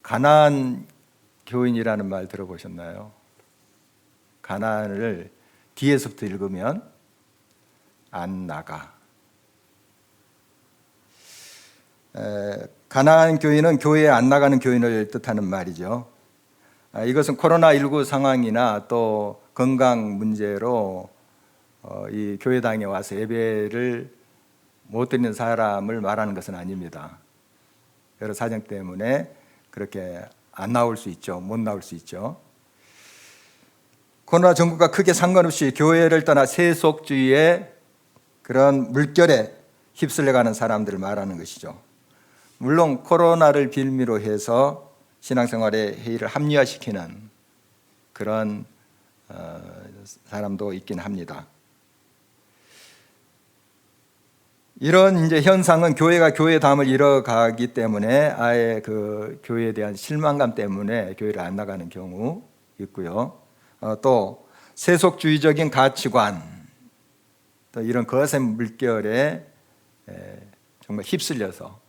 가나안 교인이라는 말 들어보셨나요? 가나안을 뒤에서부터 읽으면 안 나가. 가나안 교인은 교회에 안 나가는 교인을 뜻하는 말이죠. 이것은 코로나19 상황이나 또 건강 문제로 이 교회당에 와서 예배를 못 드리는 사람을 말하는 것은 아닙니다. 여러 사정 때문에 그렇게 안 나올 수 있죠. 못 나올 수 있죠. 코로나 전국과 크게 상관없이 교회를 떠나 세속주의의 그런 물결에 휩쓸려가는 사람들을 말하는 것이죠. 물론 코로나를 빌미로 해서 신앙생활의 해이를 합리화시키는 그런 사람도 있긴 합니다. 이런 이제 현상은 교회가 교회다움을 잃어가기 때문에 아예 그 교회에 대한 실망감 때문에 교회를 안 나가는 경우 있고요. 또 세속주의적인 가치관, 또 이런 거센 물결에 정말 휩쓸려서,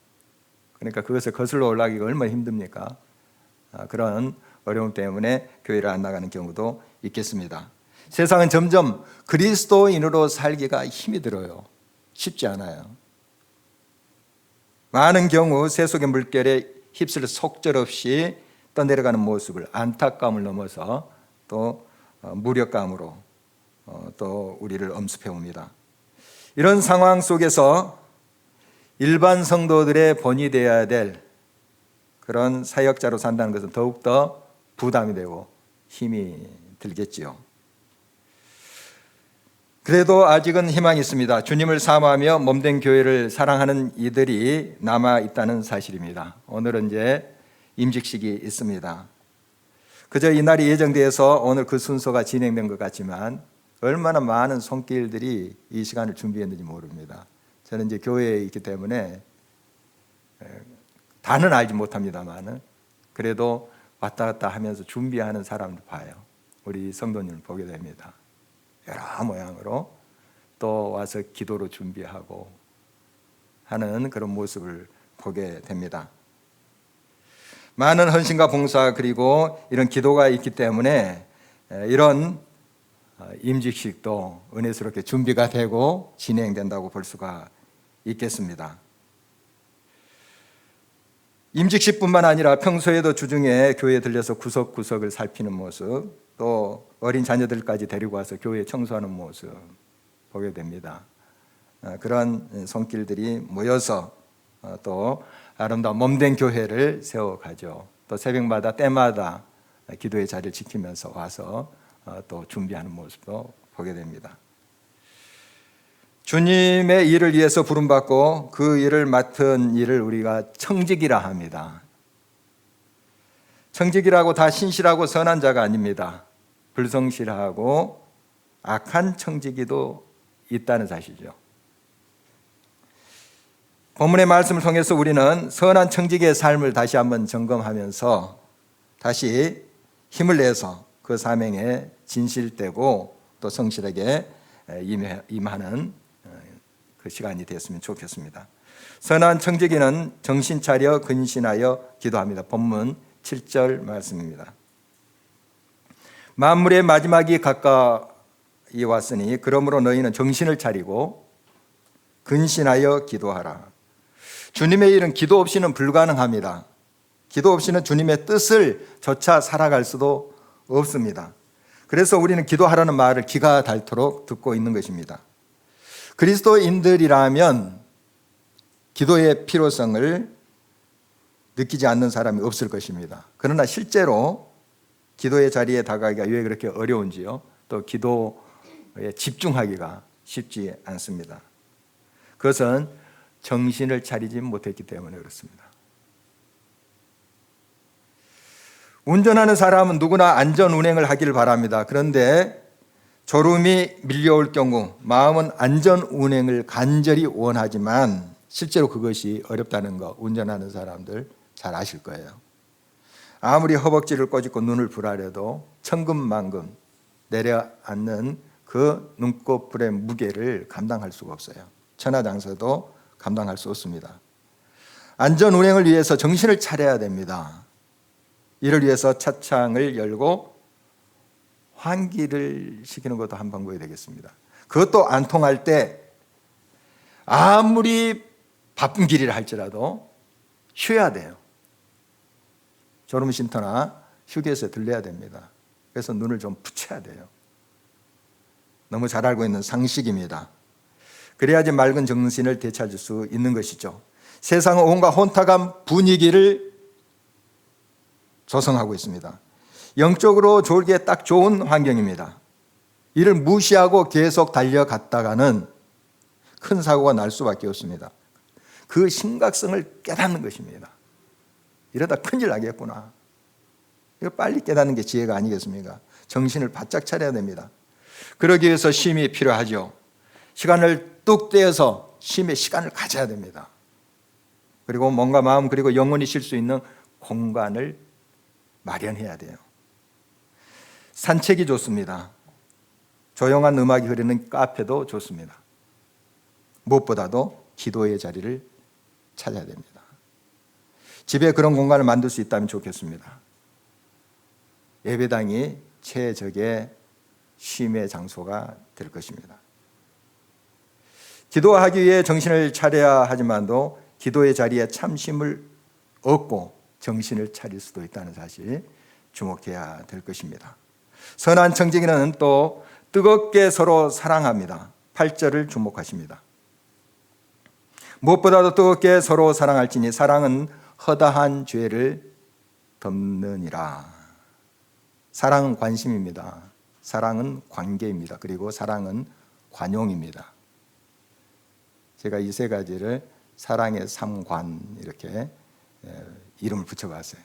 그러니까 그것을 거슬러 올라가기가 얼마나 힘듭니까? 그런 어려움 때문에 교회를 안 나가는 경우도 있겠습니다. 세상은 점점 그리스도인으로 살기가 힘이 들어요. 쉽지 않아요. 많은 경우 세속의 물결에 휩쓸려 속절없이 떠내려가는 모습을 안타까움을 넘어서 또 무력감으로 또 우리를 엄습해 옵니다. 이런 상황 속에서 일반 성도들의 본이 되어야 될 그런 사역자로 산다는 것은 더욱더 부담이 되고 힘이 들겠지요. 그래도 아직은 희망이 있습니다. 주님을 사모하며 몸된 교회를 사랑하는 이들이 남아 있다는 사실입니다. 오늘은 이제 임직식이 있습니다. 그저 이날이 예정되어서 오늘 그 순서가 진행된 것 같지만 얼마나 많은 손길들이 이 시간을 준비했는지 모릅니다. 저는 이제 교회에 있기 때문에 다는 알지 못합니다만 그래도 왔다 갔다 하면서 준비하는 사람들 봐요. 우리 성도님을 보게 됩니다. 여러 모양으로 또 와서 기도로 준비하고 하는 그런 모습을 보게 됩니다. 많은 헌신과 봉사 그리고 이런 기도가 있기 때문에 이런 임직식도 은혜스럽게 준비가 되고 진행된다고 볼 수가 있겠습니다. 임직식뿐만 아니라 평소에도 주중에 교회에 들려서 구석구석을 살피는 모습, 또 어린 자녀들까지 데리고 와서 교회 청소하는 모습 보게 됩니다. 그런 손길들이 모여서 또 아름다운 몸된 교회를 세워가죠. 또 새벽마다 때마다 기도의 자리를 지키면서 와서 또 준비하는 모습도 보게 됩니다. 주님의 일을 위해서 부름받고 그 일을 맡은 일을 우리가 청직이라 합니다. 청직이라고 다 신실하고 선한 자가 아닙니다. 불성실하고 악한 청지기도 있다는 사실이죠. 본문의 말씀을 통해서 우리는 선한 청지기의 삶을 다시 한번 점검하면서 다시 힘을 내서 그 사명에 진실되고 또 성실하게 임하는 그 시간이 되었으면 좋겠습니다. 선한 청지기는 정신 차려 근신하여 기도합니다. 본문 7절 말씀입니다. 만물의 마지막이 가까이 왔으니 그러므로 너희는 정신을 차리고 근신하여 기도하라. 주님의 일은 기도 없이는 불가능합니다. 기도 없이는 주님의 뜻을 조차 살아갈 수도 없습니다. 그래서 우리는 기도하라는 말을 기가 닳도록 듣고 있는 것입니다. 그리스도인들이라면 기도의 필요성을 느끼지 않는 사람이 없을 것입니다. 그러나 실제로 기도의 자리에 다가가기가 왜 그렇게 어려운지요? 또 기도에 집중하기가 쉽지 않습니다. 그것은 정신을 차리지 못했기 때문에 그렇습니다. 운전하는 사람은 누구나 안전 운행을 하기를 바랍니다. 그런데 졸음이 밀려올 경우 마음은 안전 운행을 간절히 원하지만 실제로 그것이 어렵다는 거 운전하는 사람들 잘 아실 거예요. 아무리 허벅지를 꼬집고 눈을 부라려도 천근만근 내려앉는 그 눈꺼풀의 무게를 감당할 수가 없어요. 천하장사도 감당할 수 없습니다. 안전 운행을 위해서 정신을 차려야 됩니다. 이를 위해서 차창을 열고 환기를 시키는 것도 한 방법이 되겠습니다. 그것도 안 통할 때 아무리 바쁜 길이라 할지라도 쉬어야 돼요. 졸음쉼터나 휴게소에 들려야 됩니다. 그래서 눈을 좀 붙여야 돼요. 너무 잘 알고 있는 상식입니다. 그래야지 맑은 정신을 되찾을 수 있는 것이죠. 세상은 온갖 혼탁한 분위기를 조성하고 있습니다. 영적으로 졸기에 딱 좋은 환경입니다. 이를 무시하고 계속 달려갔다가는 큰 사고가 날 수밖에 없습니다. 그 심각성을 깨닫는 것입니다. 이러다 큰일 나겠구나. 이거 빨리 깨닫는 게 지혜가 아니겠습니까? 정신을 바짝 차려야 됩니다. 그러기 위해서 쉼이 필요하죠. 시간을 뚝 떼어서 쉼의 시간을 가져야 됩니다. 그리고 몸과 마음 그리고 영혼이 쉴 수 있는 공간을 마련해야 돼요. 산책이 좋습니다. 조용한 음악이 흐르는 카페도 좋습니다. 무엇보다도 기도의 자리를 찾아야 됩니다. 집에 그런 공간을 만들 수 있다면 좋겠습니다. 예배당이 최적의 쉼의 장소가 될 것입니다. 기도하기 위해 정신을 차려야 하지만도 기도의 자리에 참심을 얻고 정신을 차릴 수도 있다는 사실 주목해야 될 것입니다. 선한 청지기는 또 뜨겁게 서로 사랑합니다. 8절을 주목하십니다. 무엇보다도 뜨겁게 서로 사랑할지니 사랑은 허다한 죄를 덮느니라. 사랑은 관심입니다. 사랑은 관계입니다. 그리고 사랑은 관용입니다. 제가 이 세 가지를 사랑의 삼관 이렇게 이름을 붙여봤어요.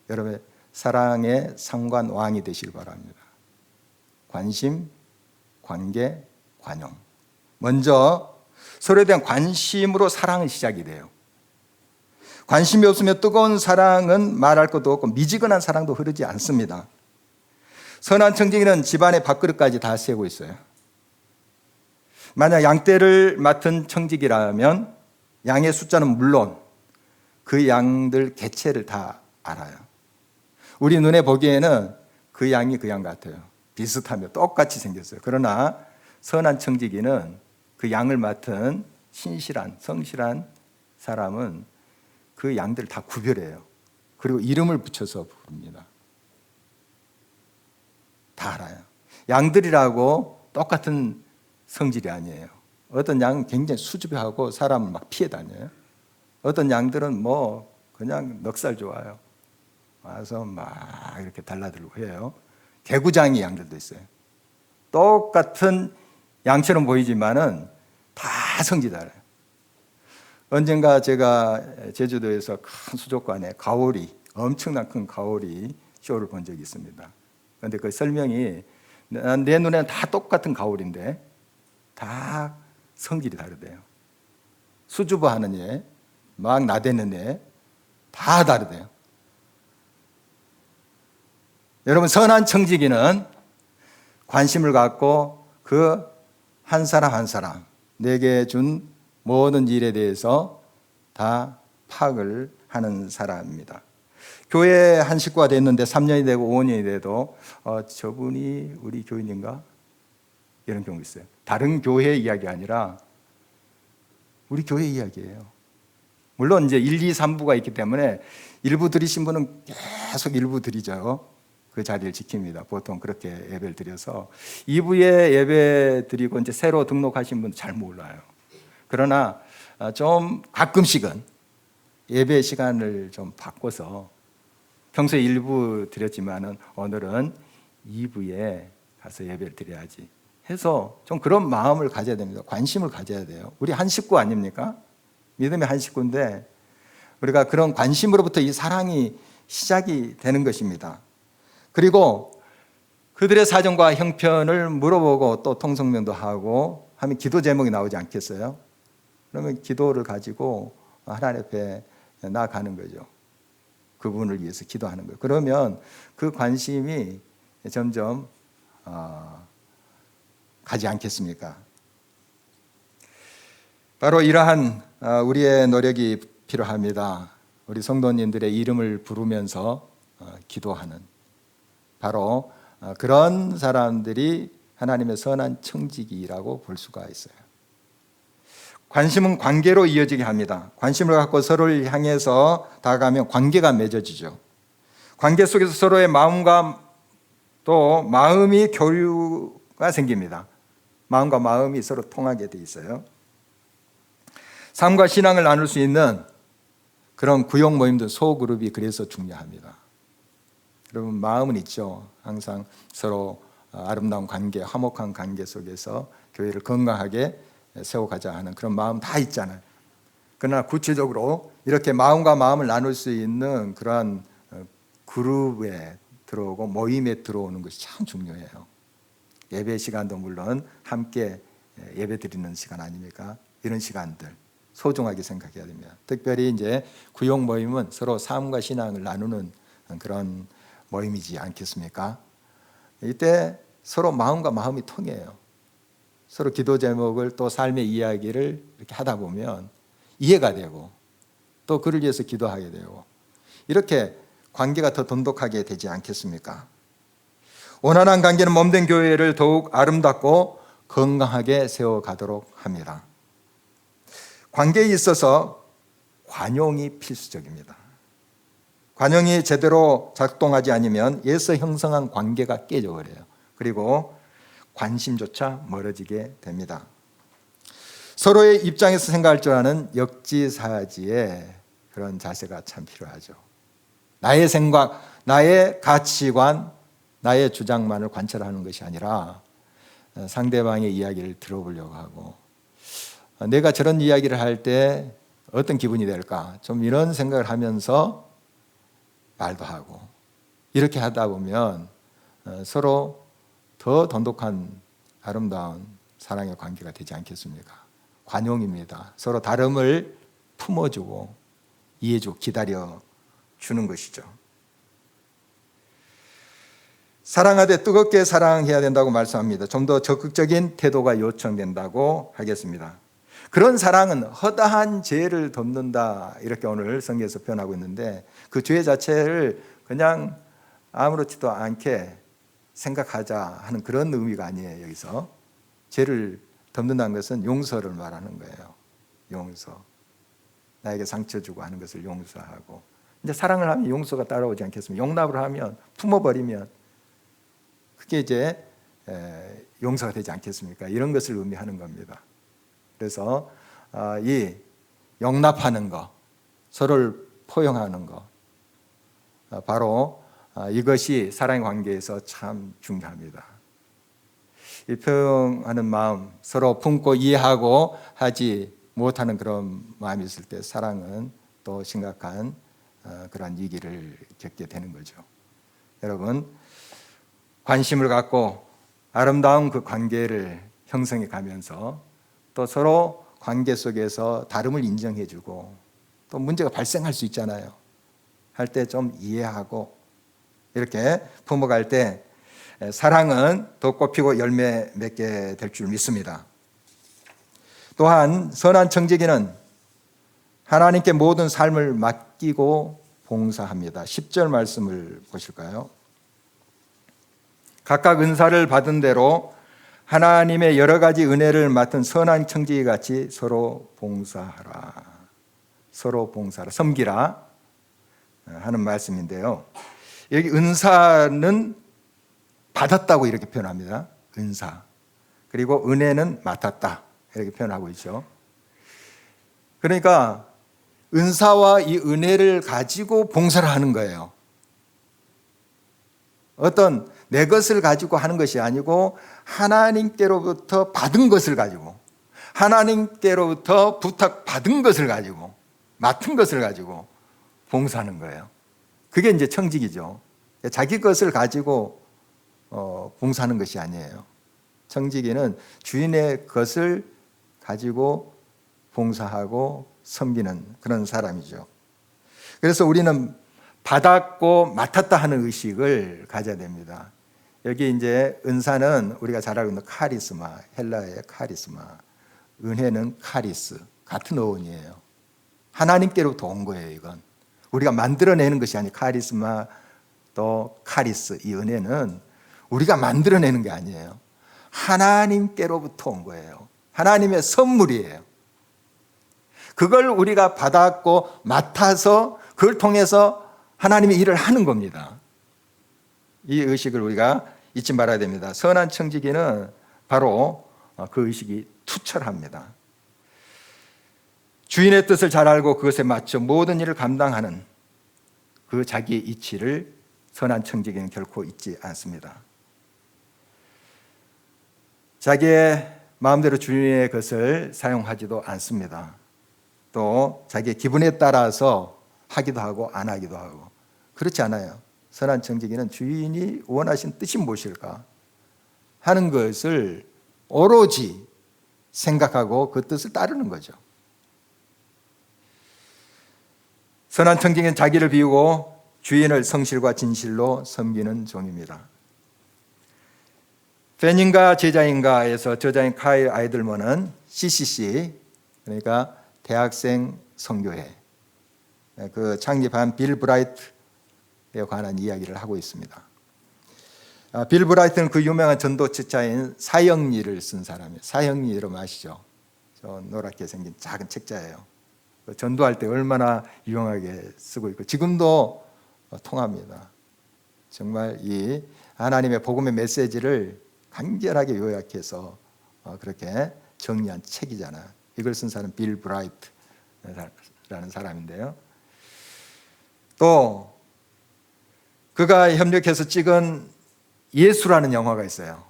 여러분 사랑의 상관왕이 되시길 바랍니다. 관심, 관계, 관용. 먼저 서로에 대한 관심으로 사랑은 시작이 돼요. 관심이 없으면 뜨거운 사랑은 말할 것도 없고 미지근한 사랑도 흐르지 않습니다. 선한 청지기는 집안의 밥그릇까지 다 세고 있어요. 만약 양떼를 맡은 청지기라면 양의 숫자는 물론 그 양들 개체를 다 알아요. 우리 눈에 보기에는 그 양이 그 양 같아요. 비슷하며 똑같이 생겼어요. 그러나 선한 청지기는 그 양을 맡은 신실한 성실한 사람은 그 양들을 다 구별해요. 그리고 이름을 붙여서 부릅니다. 다 알아요. 양들이라고 똑같은 성질이 아니에요. 어떤 양은 굉장히 수줍어하고 사람을 막 피해 다녀요. 어떤 양들은 뭐 그냥 넉살 좋아요. 와서 막 이렇게 달라들고 해요. 개구장이 양들도 있어요. 똑같은 양처럼 보이지만은 다 성질이 달라요. 언젠가 제가 제주도에서 큰 수족관에 가오리, 엄청난 큰 가오리 쇼를 본 적이 있습니다. 그런데 그 설명이 내 눈에는 다 똑같은 가오리인데 다 성질이 다르대요. 수줍어하는 애, 막 나대는 애, 다 다르대요. 여러분 선한 청지기는 관심을 갖고 그 한 사람 한 사람 내게 준 모든 일에 대해서 다 파악을 하는 사람입니다. 교회 한 식구가 됐는데 3년이 되고 5년이 돼도 저분이 우리 교인인가? 이런 경우 있어요. 다른 교회 이야기 아니라 우리 교회 이야기예요. 물론 이제 1, 2, 3부가 있기 때문에 일부 드리신 분은 계속 일부 드리죠. 그 자리를 지킵니다. 보통 그렇게 예배를 드려서 2부에 예배 드리고 이제 새로 등록하신 분은 잘 몰라요. 그러나 좀 가끔씩은 예배 시간을 좀 바꿔서 평소에 1부 드렸지만은 오늘은 2부에 가서 예배를 드려야지 해서 좀 그런 마음을 가져야 됩니다. 관심을 가져야 돼요. 우리 한 식구 아닙니까? 믿음의 한 식구인데 우리가 그런 관심으로부터 이 사랑이 시작이 되는 것입니다. 그리고 그들의 사정과 형편을 물어보고 또 통성명도 하고 하면 기도 제목이 나오지 않겠어요? 그러면 기도를 가지고 하나님 앞에 나아가는 거죠. 그분을 위해서 기도하는 거예요. 그러면 그 관심이 점점 가지 않겠습니까? 바로 이러한 우리의 노력이 필요합니다. 우리 성도님들의 이름을 부르면서 기도하는 바로 그런 사람들이 하나님의 선한 청지기라고 볼 수가 있어요. 관심은 관계로 이어지게 합니다. 관심을 갖고 서로를 향해서 다가가면 관계가 맺어지죠. 관계 속에서 서로의 마음과 또 마음이 교류가 생깁니다. 마음과 마음이 서로 통하게 돼 있어요. 삶과 신앙을 나눌 수 있는 그런 구역 모임들, 소그룹이 그래서 중요합니다. 여러분, 마음은 있죠. 항상 서로 아름다운 관계, 화목한 관계 속에서 교회를 건강하게 세워가자 하는 그런 마음 다 있잖아요. 그러나 구체적으로 이렇게 마음과 마음을 나눌 수 있는 그러한 그룹에 들어오고 모임에 들어오는 것이 참 중요해요. 예배 시간도 물론 함께 예배 드리는 시간 아닙니까? 이런 시간들 소중하게 생각해야 됩니다. 특별히 이제 구역 모임은 서로 삶과 신앙을 나누는 그런 모임이지 않겠습니까? 이때 서로 마음과 마음이 통해요. 서로 기도 제목을 또 삶의 이야기를 이렇게 하다 보면 이해가 되고 또 그를 위해서 기도하게 되고 이렇게 관계가 더 돈독하게 되지 않겠습니까? 원활한 관계는 몸된 교회를 더욱 아름답고 건강하게 세워가도록 합니다. 관계에 있어서 관용이 필수적입니다. 관용이 제대로 작동하지 않으면 예서 형성한 관계가 깨져버려요. 그리고 관심조차 멀어지게 됩니다. 서로의 입장에서 생각할 줄 아는 역지사지의 그런 자세가 참 필요하죠. 나의 생각, 나의 가치관, 나의 주장만을 관찰하는 것이 아니라 상대방의 이야기를 들어보려고 하고 내가 저런 이야기를 할 때 어떤 기분이 될까? 좀 이런 생각을 하면서 말도 하고 이렇게 하다 보면 서로 더 돈독한 아름다운 사랑의 관계가 되지 않겠습니까? 관용입니다. 서로 다름을 품어주고 이해해주고 기다려주는 것이죠. 사랑하되 뜨겁게 사랑해야 된다고 말씀합니다. 좀 더 적극적인 태도가 요청된다고 하겠습니다. 그런 사랑은 허다한 죄를 덮는다 이렇게 오늘 성경에서 표현하고 있는데 그 죄 자체를 그냥 아무렇지도 않게 생각하자 하는 그런 의미가 아니에요. 여기서 죄를 덮는다는 것은 용서를 말하는 거예요. 용서. 나에게 상처 주고 하는 것을 용서하고 이제 사랑을 하면 용서가 따라오지 않겠습니까? 용납을 하면 품어버리면 그게 이제 용서가 되지 않겠습니까? 이런 것을 의미하는 겁니다. 그래서 이 용납하는 것, 서로를 포용하는 것 바로 이것이 사랑의 관계에서 참 중요합니다. 이 포용하는 마음, 서로 품고 이해하고 하지 못하는 그런 마음이 있을 때 사랑은 또 심각한 그런 위기를 겪게 되는 거죠. 여러분, 관심을 갖고 아름다운 그 관계를 형성해 가면서 또 서로 관계 속에서 다름을 인정해주고 또 문제가 발생할 수 있잖아요. 할 때 좀 이해하고 이렇게 품어갈 때 사랑은 더 꽃피고 열매 맺게 될 줄 믿습니다. 또한 선한 청지기는 하나님께 모든 삶을 맡기고 봉사합니다. 10절 말씀을 보실까요? 각각 은사를 받은 대로 하나님의 여러 가지 은혜를 맡은 선한 청지기 같이 서로 봉사하라. 서로 봉사하라. 섬기라 하는 말씀인데요. 여기 은사는 받았다고 이렇게 표현합니다. 은사. 그리고 은혜는 맡았다. 이렇게 표현하고 있죠. 그러니까 은사와 이 은혜를 가지고 봉사를 하는 거예요. 어떤 내 것을 가지고 하는 것이 아니고 하나님께로부터 받은 것을 가지고 하나님께로부터 부탁받은 것을 가지고 맡은 것을 가지고 봉사하는 거예요. 그게 이제 청직이죠. 자기 것을 가지고 봉사하는 것이 아니에요. 청지기는 주인의 것을 가지고 봉사하고 섬기는 그런 사람이죠. 그래서 우리는 받았고 맡았다 하는 의식을 가져야 됩니다. 여기 이제 은사는 우리가 잘 알고 있는 카리스마, 헬라의 카리스마, 은혜는 카리스, 같은 어원이에요. 하나님께로부터 온 거예요. 이건 우리가 만들어내는 것이 아니고 카리스마, 또 카리스, 이 은혜는 우리가 만들어내는 게 아니에요. 하나님께로부터 온 거예요. 하나님의 선물이에요. 그걸 우리가 받았고 맡아서 그걸 통해서 하나님의 일을 하는 겁니다. 이 의식을 우리가 잊지 말아야 됩니다. 선한 청지기는 바로 그 의식이 투철합니다. 주인의 뜻을 잘 알고 그것에 맞춰 모든 일을 감당하는 그 자기의 이치를 선한 청지기는 결코 잊지 않습니다. 자기의 마음대로 주인의 것을 사용하지도 않습니다. 또 자기의 기분에 따라서 하기도 하고 안 하기도 하고, 그렇지 않아요. 선한 청지기는 주인이 원하신 뜻이 무엇일까 하는 것을 오로지 생각하고 그 뜻을 따르는 거죠. 선한 청지기는 자기를 비우고 주인을 성실과 진실로 섬기는 종입니다. 팬인가 제자인가에서 저자인 카일 아이들먼은 CCC, 그러니까 대학생 선교회, 그 창립한 빌 브라이트에 관한 이야기를 하고 있습니다. 빌 브라이트는 그 유명한 전도책자인 사형리를 쓴 사람이에요. 사형리 여러분 아시죠? 저 노랗게 생긴 작은 책자예요. 전도할 때 얼마나 유용하게 쓰고 있고 지금도 통합니다. 정말 이 하나님의 복음의 메시지를 간결하게 요약해서 그렇게 정리한 책이잖아요. 이걸 쓴 사람은 빌 브라이트라는 사람인데요. 또 그가 협력해서 찍은 예수라는 영화가 있어요.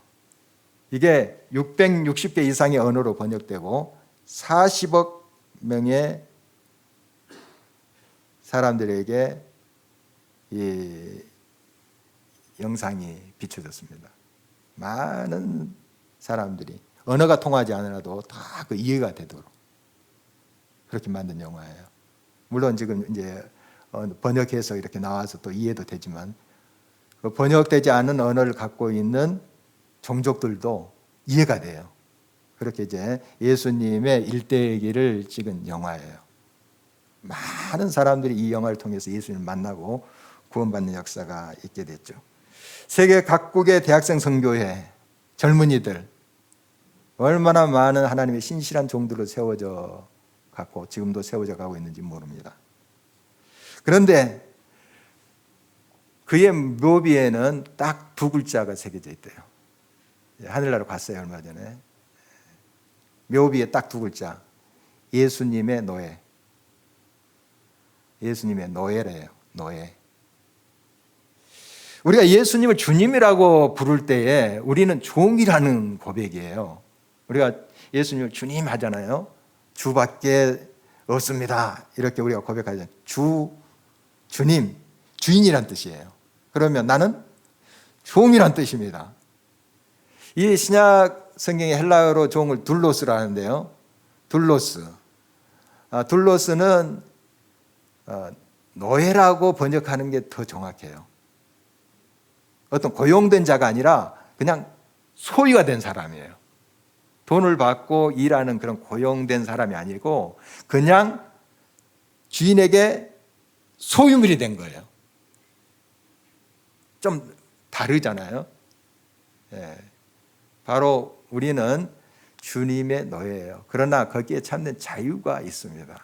이게 660개 이상의 언어로 번역되고 40억 명의 사람들에게 이 영상이 비춰졌습니다. 많은 사람들이 언어가 통하지 않아도 다 그 이해가 되도록 그렇게 만든 영화예요. 물론 지금 이제 번역해서 이렇게 나와서 또 이해도 되지만 그 번역되지 않은 언어를 갖고 있는 종족들도 이해가 돼요. 그렇게 이제 예수님의 일대기를 찍은 영화예요. 많은 사람들이 이 영화를 통해서 예수님을 만나고 구원받는 역사가 있게 됐죠. 세계 각국의 대학생 선교회 젊은이들 얼마나 많은 하나님의 신실한 종들로 세워져 갔고 지금도 세워져 가고 있는지 모릅니다. 그런데 그의 묘비에는 딱 두 글자가 새겨져 있대요. 하늘나라 갔어요 얼마 전에. 묘비에 딱 두 글자. 예수님의 노예. 예수님의 노예래요. 노예. 우리가 예수님을 주님이라고 부를 때에 우리는 종이라는 고백이에요. 우리가 예수님을 주님 하잖아요. 주밖에 없습니다. 이렇게 우리가 고백하잖아요. 주님, 주인이란 뜻이에요. 그러면 나는 종이란 뜻입니다. 이 신약 성경의 헬라어로 종을 둘로스라 하는데요. 둘로스. 둘로스는 노예라고 번역하는 게 더 정확해요. 어떤 고용된 자가 아니라 그냥 소유가 된 사람이에요. 돈을 받고 일하는 그런 고용된 사람이 아니고 그냥 주인에게 소유물이 된 거예요. 좀 다르잖아요. 예. 바로 우리는 주님의 노예예요. 그러나 거기에 참된 자유가 있습니다.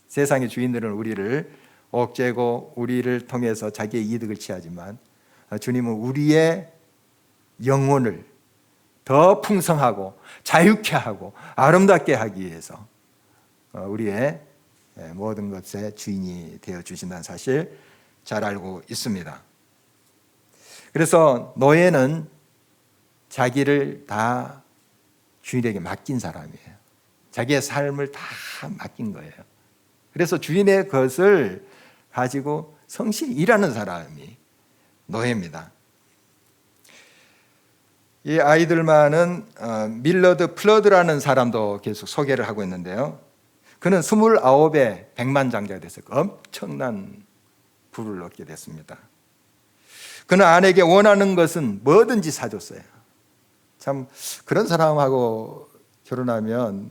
세상의 주인들은 우리를 옥죄고 우리를 통해서 자기의 이득을 취하지만 주님은 우리의 영혼을 더 풍성하고 자유케 하고 아름답게 하기 위해서 우리의 모든 것의 주인이 되어 주신다는 사실 잘 알고 있습니다. 그래서 노예는 자기를 다 주인에게 맡긴 사람이에요. 자기의 삶을 다 맡긴 거예요. 그래서 주인의 것을 가지고 성실히 일하는 사람이 노예입니다. 이 아이들만은 밀러드 플러드라는 사람도 계속 소개를 하고 있는데요. 그는 29의 백만장자가 됐어요. 엄청난 부를 얻게 됐습니다. 그는 아내에게 원하는 것은 뭐든지 사줬어요. 참 그런 사람하고 결혼하면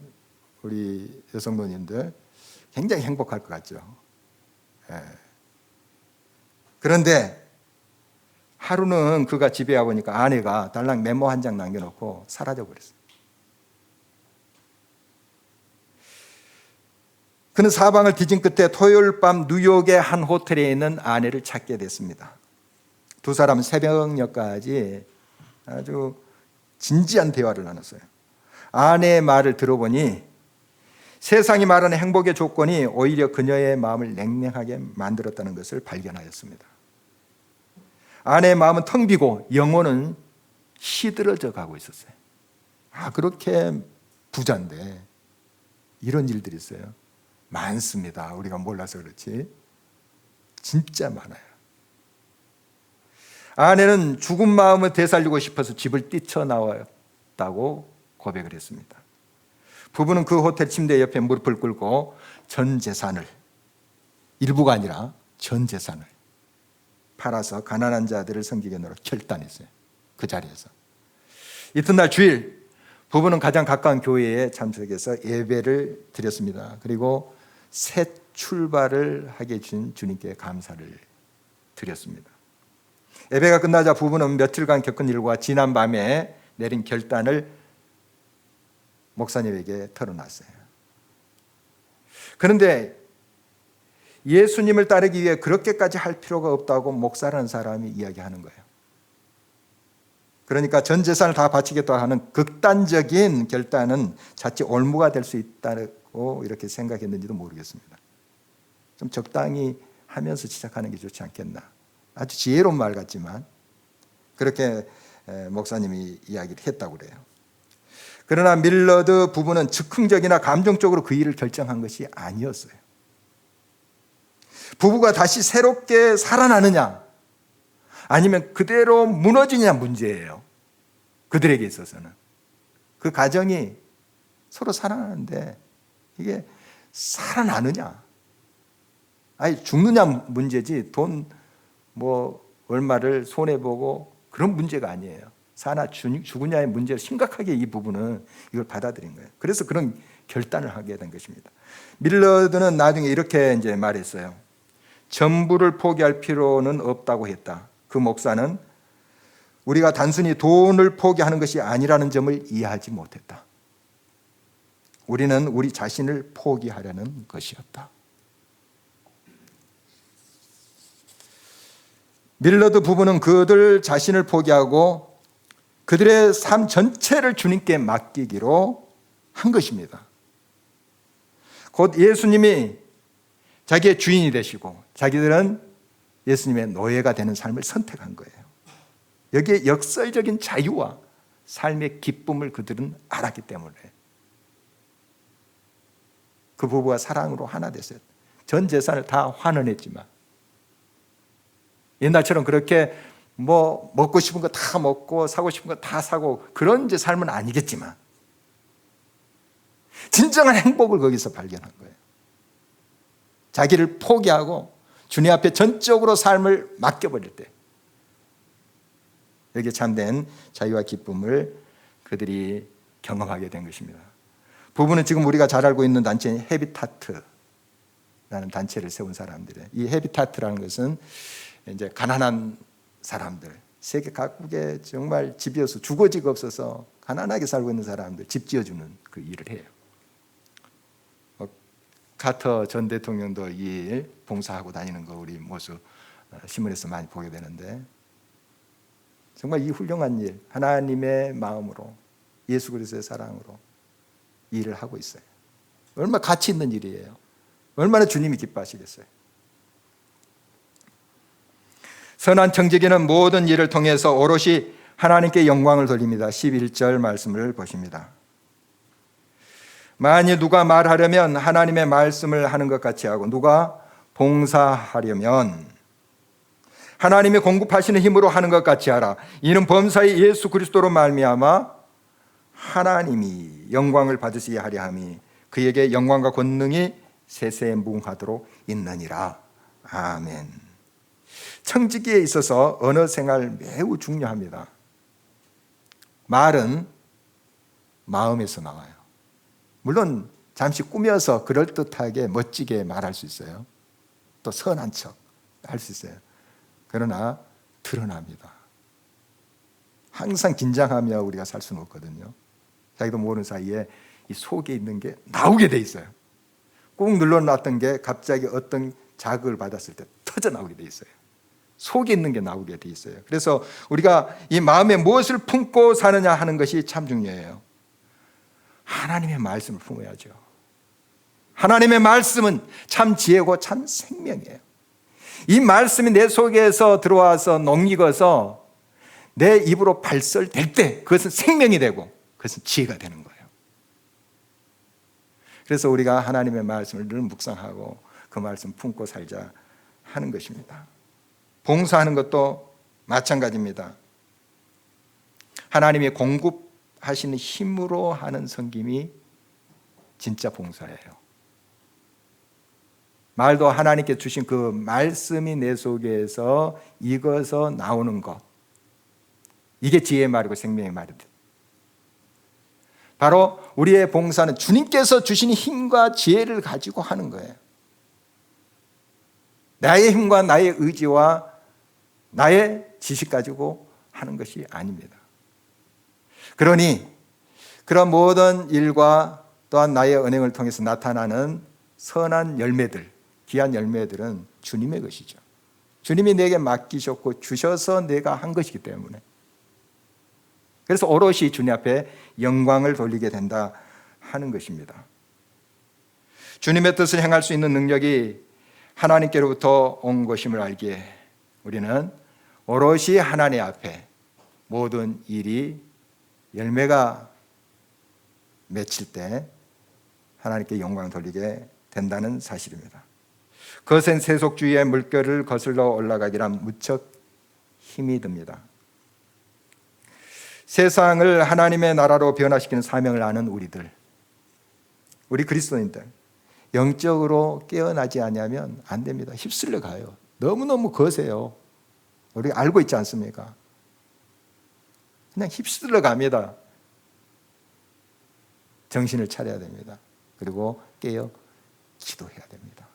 우리 여성노님들 굉장히 행복할 것 같죠. 그런데 하루는 그가 집에 와보니까 아내가 달랑 메모 한 장 남겨놓고 사라져버렸어요. 그는 사방을 뒤진 끝에 토요일 밤 뉴욕의 한 호텔에 있는 아내를 찾게 됐습니다. 두 사람은 새벽녘까지 아주 진지한 대화를 나눴어요. 아내의 말을 들어보니 세상이 말하는 행복의 조건이 오히려 그녀의 마음을 냉랭하게 만들었다는 것을 발견하였습니다. 아내의 마음은 텅 비고 영혼은 시들어져 가고 있었어요. 그렇게 부자인데 이런 일들이 있어요. 많습니다. 우리가 몰라서 그렇지 진짜 많아요. 아내는 죽은 마음을 되살리고 싶어서 집을 뛰쳐나왔다고 고백을 했습니다. 부부는 그 호텔 침대 옆에 무릎을 꿇고 전 재산을, 일부가 아니라 전 재산을 팔아서 가난한 자들을 섬기겠노라 결단했어요. 그 자리에서. 이튿날 주일 부부는 가장 가까운 교회에 참석해서 예배를 드렸습니다. 그리고 새 출발을 하게 해주신 주님께 감사를 드렸습니다. 예배가 끝나자 부부는 며칠간 겪은 일과 지난 밤에 내린 결단을 목사님에게 털어놨어요. 그런데 예수님을 따르기 위해 그렇게까지 할 필요가 없다고 목사라는 사람이 이야기하는 거예요. 그러니까 전 재산을 다 바치겠다 하는 극단적인 결단은 자칫 올무가 될 수 있다고 이렇게 생각했는지도 모르겠습니다. 좀 적당히 하면서 시작하는 게 좋지 않겠나. 아주 지혜로운 말 같지만 그렇게 목사님이 이야기를 했다고 그래요. 그러나 밀러드 부부는 즉흥적이나 감정적으로 그 일을 결정한 것이 아니었어요. 부부가 다시 새롭게 살아나느냐 아니면 그대로 무너지냐 문제예요. 그들에게 있어서는. 그 가정이 서로 살아나는데 이게 살아나느냐 아니 죽느냐 문제지 돈 얼마를 손해보고 그런 문제가 아니에요. 사나 죽으냐의 문제를 심각하게 이 부분은 이걸 받아들인 거예요. 그래서 그런 결단을 하게 된 것입니다. 밀러드는 나중에 이렇게 이제 말했어요. 전부를 포기할 필요는 없다고 했다. 그 목사는 우리가 단순히 돈을 포기하는 것이 아니라는 점을 이해하지 못했다. 우리는 우리 자신을 포기하려는 것이었다. 밀러드 부부는 그들 자신을 포기하고 그들의 삶 전체를 주님께 맡기기로 한 것입니다. 곧 예수님이 자기의 주인이 되시고 자기들은 예수님의 노예가 되는 삶을 선택한 거예요. 여기에 역설적인 자유와 삶의 기쁨을 그들은 알았기 때문에 그 부부가 사랑으로 하나 됐어요. 전 재산을 다 환원했지만 옛날처럼 그렇게 먹고 싶은 거 다 먹고 사고 싶은 거 다 사고 그런 이제 삶은 아니겠지만 진정한 행복을 거기서 발견한 거예요. 자기를 포기하고 주님 앞에 전적으로 삶을 맡겨버릴 때 여기에 참된 자유와 기쁨을 그들이 경험하게 된 것입니다. 부부는 지금 우리가 잘 알고 있는 단체인 헤비타트라는 단체를 세운 사람들이에요. 이 헤비타트라는 것은 이제 가난한 사람들, 세계 각국에 정말 집이 없어 주거지가 없어서 가난하게 살고 있는 사람들 집 지어주는 그 일을 해요. 카터 전 대통령도 이 일 봉사하고 다니는 거 우리 모습 신문에서 많이 보게 되는데 정말 이 훌륭한 일 하나님의 마음으로 예수 그리스도의 사랑으로 이 일을 하고 있어요. 얼마나 가치 있는 일이에요. 얼마나 주님이 기뻐하시겠어요. 선한 청지기는 모든 일을 통해서 오롯이 하나님께 영광을 돌립니다. 11절 말씀을 보십니다. 만일 누가 말하려면 하나님의 말씀을 하는 것 같이 하고 누가 봉사하려면 하나님이 공급하시는 힘으로 하는 것 같이 하라. 이는 범사의 예수 그리스도로 말미암아 하나님이 영광을 받으시게 하려 함이 그에게 영광과 권능이 세세에 무궁하도록 있느니라. 아멘. 청지기에 있어서 언어 생활 매우 중요합니다. 말은 마음에서 나와요. 물론 잠시 꾸며서 그럴듯하게 멋지게 말할 수 있어요. 또 선한 척 할 수 있어요. 그러나 드러납니다. 항상 긴장하며 우리가 살 수는 없거든요. 자기도 모르는 사이에 이 속에 있는 게 나오게 돼 있어요. 꾹 눌러놨던 게 갑자기 어떤 자극을 받았을 때 터져 나오게 돼 있어요. 속에 있는 게 나오게 돼 있어요. 그래서 우리가 이 마음에 무엇을 품고 사느냐 하는 것이 참 중요해요. 하나님의 말씀을 품어야죠. 하나님의 말씀은 참 지혜고 참 생명이에요. 이 말씀이 내 속에서 들어와서 녹익어서 내 입으로 발설될 때 그것은 생명이 되고 그것은 지혜가 되는 거예요. 그래서 우리가 하나님의 말씀을 늘 묵상하고 그 말씀 품고 살자 하는 것입니다. 봉사하는 것도 마찬가지입니다. 하나님이 공급하시는 힘으로 하는 섬김이 진짜 봉사예요. 말도 하나님께 주신 그 말씀이 내 속에서 익어서 나오는 것, 이게 지혜의 말이고 생명의 말이다. 바로 우리의 봉사는 주님께서 주신 힘과 지혜를 가지고 하는 거예요. 나의 힘과 나의 의지와 나의 지식 가지고 하는 것이 아닙니다. 그러니 그런 모든 일과 또한 나의 은행을 통해서 나타나는 선한 열매들, 귀한 열매들은 주님의 것이죠. 주님이 내게 맡기셨고 주셔서 내가 한 것이기 때문에, 그래서 오롯이 주님 앞에 영광을 돌리게 된다 하는 것입니다. 주님의 뜻을 행할 수 있는 능력이 하나님께로부터 온 것임을 알기에 우리는 오롯이 하나님 앞에 모든 일이 열매가 맺힐 때 하나님께 영광을 돌리게 된다는 사실입니다. 거센 세속주의의 물결을 거슬러 올라가기란 무척 힘이 듭니다. 세상을 하나님의 나라로 변화시키는 사명을 아는 우리 그리스도인들, 영적으로 깨어나지 않으면 안 됩니다. 휩쓸려 가요. 너무너무 거세요. 우리 알고 있지 않습니까? 그냥 휩쓸려 갑니다. 정신을 차려야 됩니다. 그리고 깨어 기도해야 됩니다.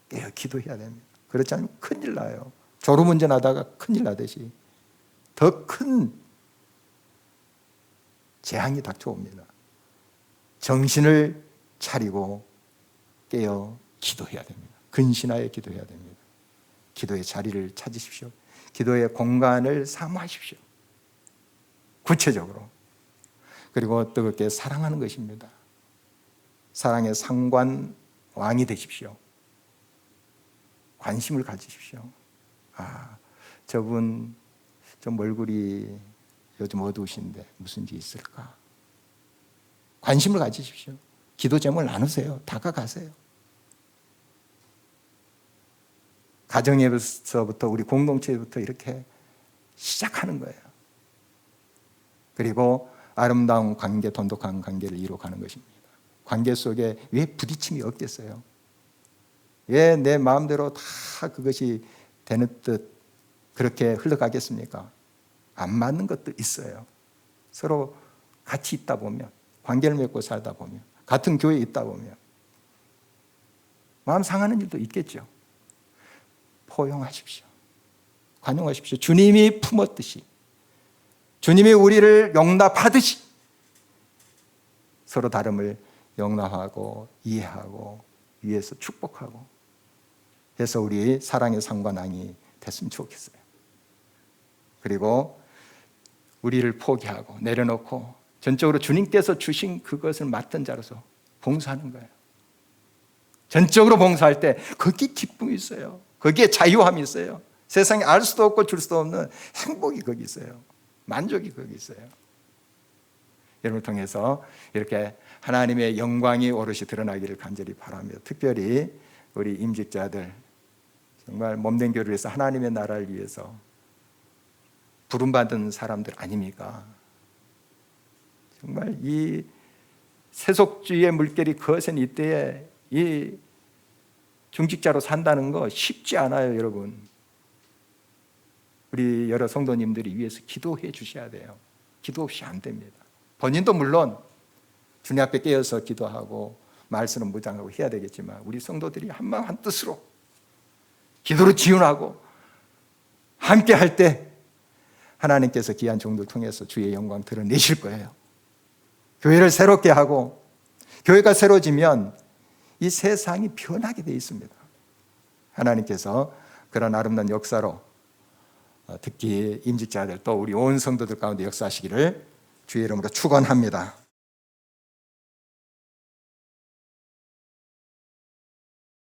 깨어 기도해야 됩니다. 그렇지 않으면 큰일 나요. 졸음운전하다가 큰일 나듯이 더 큰 재앙이 닥쳐옵니다. 정신을 차리고 깨어 기도해야 됩니다. 근신하여 기도해야 됩니다. 기도의 자리를 찾으십시오. 기도의 공간을 사모하십시오. 구체적으로. 그리고 뜨겁게 사랑하는 것입니다. 사랑의 상관 왕이 되십시오. 관심을 가지십시오. 저분 좀 얼굴이 요즘 어두우신데 무슨 일이 있을까? 관심을 가지십시오. 기도 제목을 나누세요. 다가가세요. 가정에서부터 우리 공동체부터 이렇게 시작하는 거예요. 그리고 아름다운 관계, 돈독한 관계를 이루어가는 것입니다. 관계 속에 왜 부딪힘이 없겠어요? 왜 내 마음대로 다 그것이 되는 듯 그렇게 흘러가겠습니까? 안 맞는 것도 있어요. 서로 같이 있다 보면, 관계를 맺고 살다 보면, 같은 교회에 있다 보면 마음 상하는 일도 있겠죠. 포용하십시오. 관용하십시오. 주님이 품었듯이, 주님이 우리를 용납하듯이 서로 다름을 용납하고 이해하고 위에서 축복하고 해서 우리 사랑의 상관왕이 됐으면 좋겠어요. 그리고 우리를 포기하고 내려놓고 전적으로 주님께서 주신 그것을 맡은 자로서 봉사하는 거예요. 전적으로 봉사할 때 거기에 기쁨이 있어요. 거기에 자유함이 있어요. 세상에 알 수도 없고 줄 수도 없는 행복이 거기 있어요. 만족이 거기 있어요. 여러분을 통해서 이렇게 하나님의 영광이 오롯이 드러나기를 간절히 바라며, 특별히 우리 임직자들 정말 몸된 교회를 위해서, 하나님의 나라를 위해서 부름받은 사람들 아닙니까? 정말 이 세속주의의 물결이 거센 이때에 이 중직자로 산다는 거 쉽지 않아요, 여러분. 우리 여러 성도님들이 위해서 기도해 주셔야 돼요. 기도 없이 안 됩니다. 본인도 물론 주님 앞에 깨어서 기도하고 말씀을 묵상하고 해야 되겠지만, 우리 성도들이 한마음 한뜻으로 기도로 지원하고 함께 할 때 하나님께서 귀한 종들 통해서 주의 영광 드러내실 거예요. 교회를 새롭게 하고 교회가 새로워지면 이 세상이 변하게 되어 있습니다. 하나님께서 그런 아름다운 역사로 특히 임직자들 또 우리 온 성도들 가운데 역사하시기를 주의 이름으로 축원합니다.